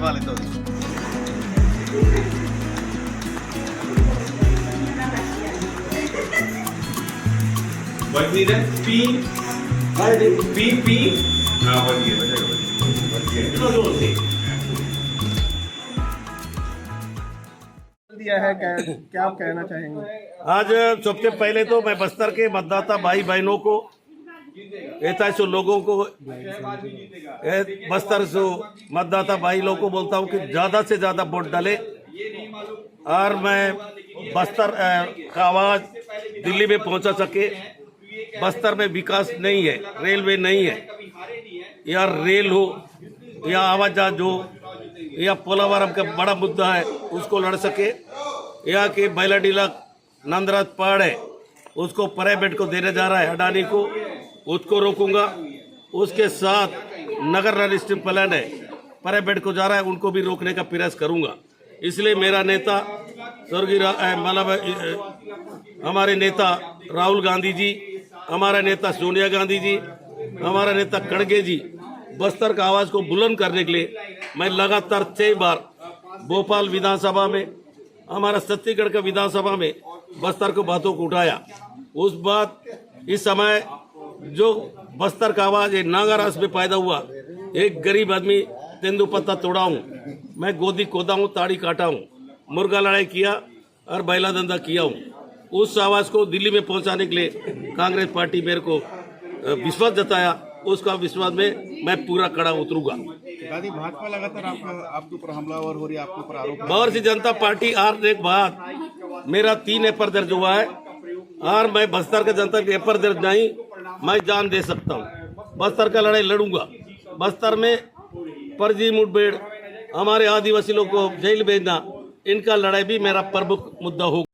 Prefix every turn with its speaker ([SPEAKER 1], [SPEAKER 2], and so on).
[SPEAKER 1] చెప్పాలి తో
[SPEAKER 2] बल्कि पी पी पी हाँ बल्कि इतना जोर से
[SPEAKER 3] दिया है क्या आप कहना चाहेंगे?
[SPEAKER 4] आज सबसे पहले तो मैं बस्तर के मतदाता भाई बहनों को ऐसे लोगों को बस्तर से मतदाता भाई लोगों को बोलता हूँ कि ज़्यादा से ज़्यादा वोट डालें और मैं बस्तर का आवाज़ दिल्ली में पहुँचा सके। बस्तर में विकास नहीं है, रेलवे नहीं है, या रेल हो या हवाई जहाज हो या पोलावरम का बड़ा मुद्दा है उसको लड़ सके, या कि बैलाडीला नंदराज पहाड़ है उसको प्राइवेट को देने जा रहा है अडानी को, उसको रोकूंगा। उसके साथ नगर रजिस्ट्री प्लान है प्राइवेट को जा रहा है उनको भी रोकने का प्रयास करूंगा। इसलिए मेरा नेता स्वर्गीय हमारे नेता राहुल गांधी जी, हमारा नेता सोनिया गांधी जी, हमारा नेता खड़गे जी बस्तर का आवाज़ को बुलंद करने के लिए मैं लगातार 6 बार भोपाल विधानसभा में, हमारा छत्तीसगढ़ का विधानसभा में बस्तर को बातों को उठाया। उस बात इस समय जो बस्तर का आवाज़ एक नागारास में पैदा हुआ, एक गरीब आदमी तेंदुपत्ता तोड़ा हूँ, मैं गोदी खोदा हूँ, ताड़ी काटा हूँ, मुर्गा लड़ाई किया और बैला धंधा किया हूँ। उस आवाज़ को दिल्ली में पहुँचाने के लिए कांग्रेस पार्टी मेरे को विश्वास जताया, उसका विश्वास में मैं पूरा कड़ा उतरूंगा।
[SPEAKER 3] दादी भाजपा लगातार आपके ऊपर हमलावर हो रही है, आपके ऊपर आरोप।
[SPEAKER 4] भारतीय जनता पार्टी आज एक बाद मेरा 3 एफआईआर दर्ज हुआ है और मैं बस्तर के जनता के एफआईआर दर्ज नहीं, मैं जान दे सकता हूँ। बस्तर का लड़ाई लड़ूंगा। बस्तर में फर्जी मुठभेड़, हमारे आदिवासी लोग को जेल भेजना, इनका लड़ाई भी मेरा प्रमुख मुद्दा होगा।